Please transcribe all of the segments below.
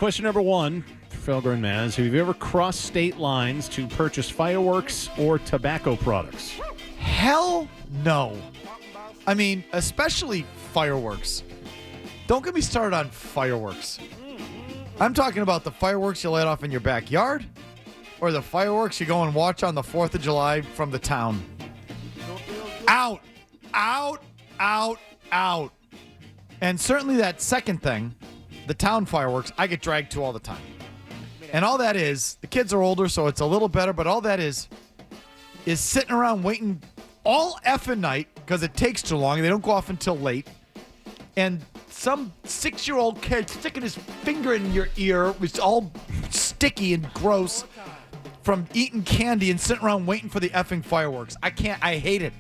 Question number 1, Felger and Mazz. Have you ever crossed state lines to purchase fireworks or tobacco products? Hell no. I mean, especially fireworks. Don't get me started on fireworks. I'm talking about the fireworks you light off in your backyard or the fireworks you go and watch on the 4th of July from the town. Out, out, out, out. And certainly that second thing, the town fireworks, I get dragged to all the time. And all that is, the kids are older, so it's a little better, but all that is sitting around waiting all effing night because it takes too long. They don't go off until late. And some 6-year-old kid sticking his finger in your ear, it's all sticky and gross from eating candy and sitting around waiting for the effing fireworks. I hate it.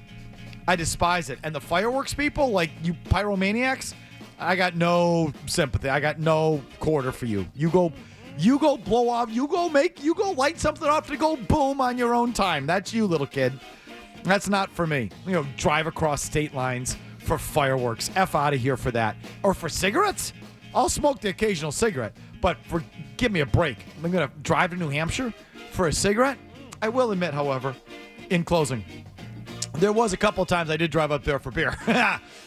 I despise it. And the fireworks people, like you pyromaniacs, I got no sympathy. I got no quarter for you. You go blow off. You go light something off to go boom on your own time. That's you, little kid. That's not for me. Drive across state lines for fireworks. F out of here for that. Or for cigarettes? I'll smoke the occasional cigarette, but give me a break. I'm going to drive to New Hampshire for a cigarette? I will admit, however, in closing, there was a couple of times I did drive up there for beer.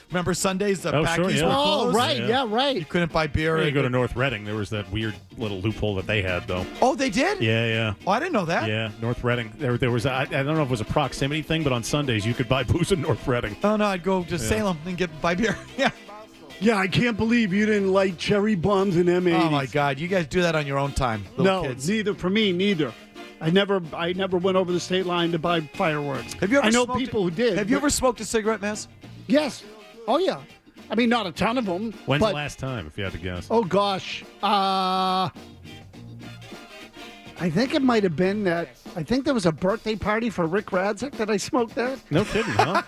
Remember Sundays? The Packies sure, yeah. were closed? Oh, right. Yeah, right. You couldn't buy beer. You go to North Reading. There was that weird little loophole that they had, though. Oh, they did? Yeah. Oh, I didn't know that. Yeah, North Reading. There was, I don't know if it was a proximity thing, but on Sundays you could buy booze in North Reading. Oh, no, I'd go to Salem and buy beer. Yeah. Yeah, I can't believe you didn't like cherry bombs and M80s. Oh, my God. You guys do that on your own time, little kids. Neither for me, neither. I never went over the state line to buy fireworks. Have you ever I know smoked people who did. Have you ever smoked a cigarette, Mazz? Yes. Oh, yeah. I mean, not a ton of them. When's the last time, if you had to guess? Oh, gosh. I think it might have been that. I think there was a birthday party for Rick Radzik that I smoked that. No kidding, huh?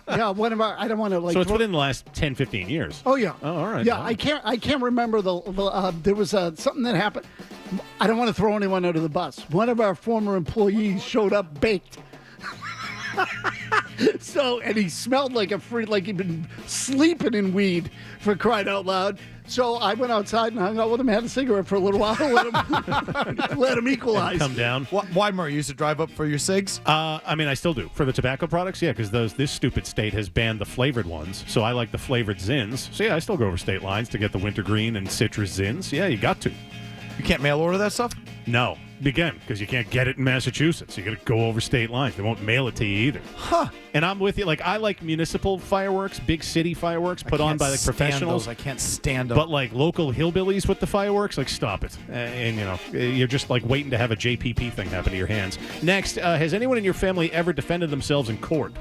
Yeah, one of our. I don't want to like. So it's within the last 10, 15 years. Oh yeah. Oh, all right. Yeah, Wow. I can't remember there was something that happened. I don't want to throw anyone under the bus. One of our former employees showed up baked. And he smelled like he'd been sleeping in weed, for crying out loud. So I went outside and hung out with him, had a cigarette for a little while, let him equalize. Come down. Why, Murray? You used to drive up for your cigs? I mean, I still do. For the tobacco products, yeah, because this stupid state has banned the flavored ones. So I like the flavored Zins. So yeah, I still go over state lines to get the wintergreen and citrus Zins. Yeah, you got to. You can't mail order that stuff? No. Again, because you can't get it in Massachusetts. You got to go over state lines. They won't mail it to you either. Huh. And I'm with you. Like, I like municipal fireworks, big city fireworks put on by like professionals. I can't stand them. But like local hillbillies with the fireworks, like stop it. And you're just like waiting to have a JPP thing happen to your hands. Next, has anyone in your family ever defended themselves in court?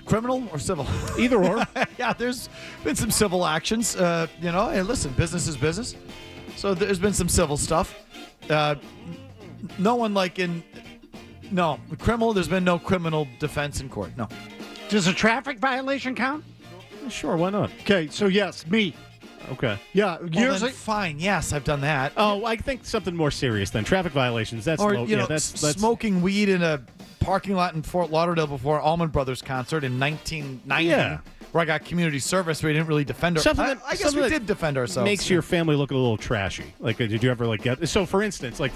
Criminal or civil? Either or. Yeah, there's been some civil actions. Hey, listen, business is business. So there's been some civil stuff. No one criminal. There's been no criminal defense in court. No. Does a traffic violation count? Sure, why not? Okay, so yes, me. Okay. Yeah, fine. Yes, I've done that. Oh, I think something more serious than traffic violations. That's Or low. That's smoking weed in a parking lot in Fort Lauderdale before Allman Brothers concert in 1990. Yeah. Where I got community service, we didn't really defend ourselves. I guess we did defend ourselves. Makes your family look a little trashy. Like, did you ever get? So, for instance, like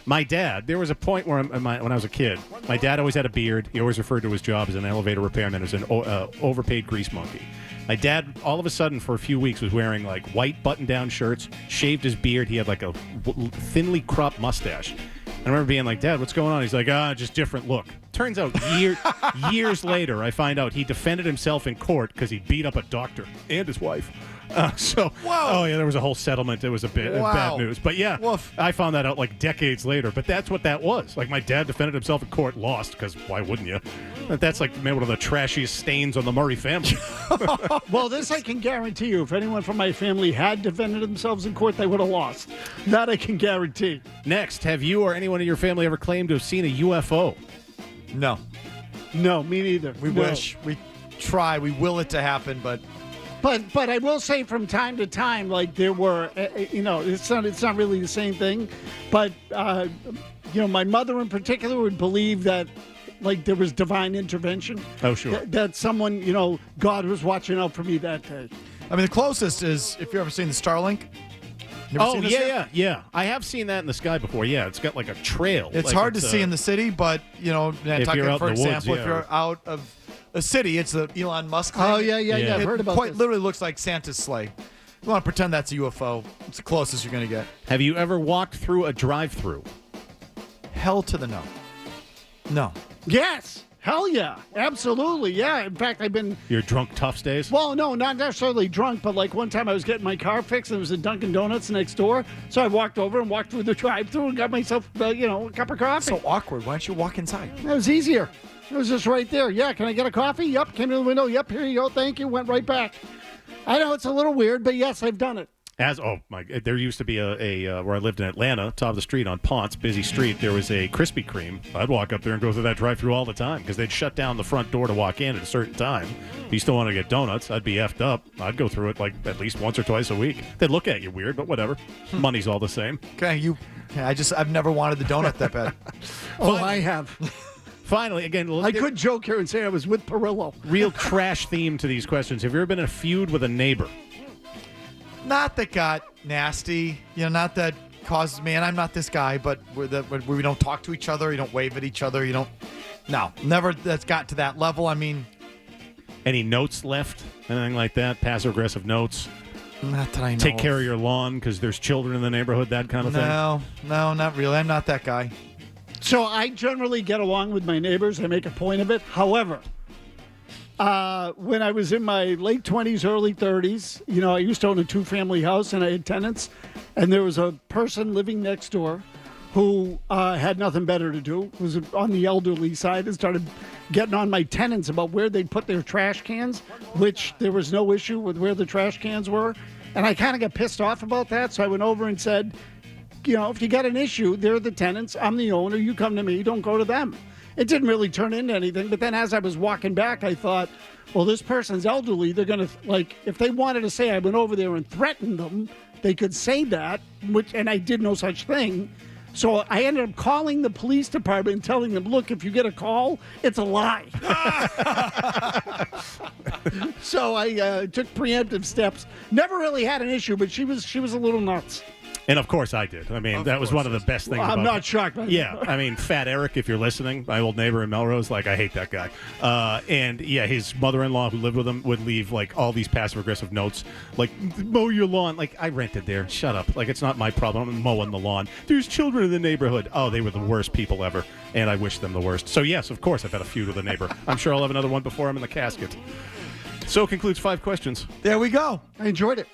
my dad. There was a point where when I was a kid, my dad always had a beard. He always referred to his job as an elevator repairman, as an overpaid grease monkey. My dad, all of a sudden, for a few weeks, was wearing like white button-down shirts, shaved his beard. He had like a thinly cropped mustache. I remember being like, Dad, what's going on? He's like, just different look. Turns out years later, I find out he defended himself in court because he beat up a doctor and his wife. Oh yeah, there was a whole settlement. It was a bit bad news. But yeah, Woof. I found that out like decades later. But that's what that was. Like my dad defended himself in court, lost, because why wouldn't you? That's like maybe one of the trashiest stains on the Murray family. Well, this I can guarantee you. If anyone from my family had defended themselves in court, they would have lost. That I can guarantee. Next, have you or anyone in your family ever claimed to have seen a UFO? No. No, me neither. We wish. We try. We will it to happen, but... But I will say from time to time, like there were, it's not really the same thing, but my mother in particular would believe that like there was divine intervention. Oh, sure. That someone, God was watching out for me that day. I mean, the closest is if you've ever seen the Starlink. Never Oh, seen this yet? yeah. I have seen that in the sky before. Yeah, it's got like a trail. It's Like, hard to see in the city, but, Nantucket, you're out for in the woods, example, if yeah. you're out of a city, it's the Elon Musk thing. Oh, yeah. I've It heard about quite this. literally looks like Santa's sleigh. You want to pretend that's a UFO. It's the closest you're going to get. Have you ever walked through a drive-through? Hell to the no. No. Yes. Hell yeah. Absolutely. Yeah. In fact, I've been. Your drunk toughs days? Well, no, not necessarily drunk, but like one time I was getting my car fixed and there was a Dunkin' Donuts next door. So I walked over and walked through the drive-thru and got myself, a cup of coffee. So awkward. Why don't you walk inside? It was easier. It was just right there. Yeah, can I get a coffee? Yep. Came to the window. Yep, here you go. Thank you. Went right back. I know it's a little weird, but yes, I've done it. There used to be a where I lived in Atlanta, top of the street on Ponce, busy street. There was a Krispy Kreme. I'd walk up there and go through that drive-thru all the time because they'd shut down the front door to walk in at a certain time. If you still want to get donuts, I'd be effed up. I'd go through it like at least once or twice a week. They'd look at you weird, but whatever. Money's all the same. Okay, I've never wanted the donut that bad. Oh, I have. Finally, again, I could joke here and say I was with Perillo. real trash theme to these questions. Have you ever been in a feud with a neighbor? Not that got nasty, not that causes me, and I'm not this guy, but where we don't talk to each other, you don't wave at each other, no, never that's got to that level. I mean, Any notes left? Anything like that? Passive-aggressive notes? not that I know. Take care of your lawn because there's children in the neighborhood, that kind of thing? No, not really. I'm not that guy. So I generally get along with my neighbors. I make a point of it. However, when I was in my late 20s, early 30s, I used to own a two-family house and I had tenants. And there was a person living next door who had nothing better to do, was on the elderly side, and started getting on my tenants about where they'd put their trash cans, which there was no issue with where the trash cans were. And I kind of got pissed off about that. So I went over and said, if you got an issue, they're the tenants. I'm the owner. You come to me. Don't go to them. It didn't really turn into anything. But then as I was walking back, I thought, well, this person's elderly. They're going to, if they wanted to say I went over there and threatened them, they could say that, and I did no such thing. So I ended up calling the police department and telling them, look, if you get a call, it's a lie. So I took preemptive steps. Never really had an issue, but she was a little nuts. And of course I did. I mean, that was one of the best things I'm about not shocked by that. Yeah, I mean, Fat Eric, if you're listening, my old neighbor in Melrose, I hate that guy. And yeah, his mother-in-law who lived with him would leave all these passive-aggressive notes, mow your lawn. I rented there. Shut up. It's not my problem. I'm mowing the lawn. There's children in the neighborhood. Oh, they were the worst people ever, and I wish them the worst. So yes, of course, I've had a feud with a neighbor. I'm sure I'll have another one before I'm in the casket. So concludes 5 questions. There we go. I enjoyed it.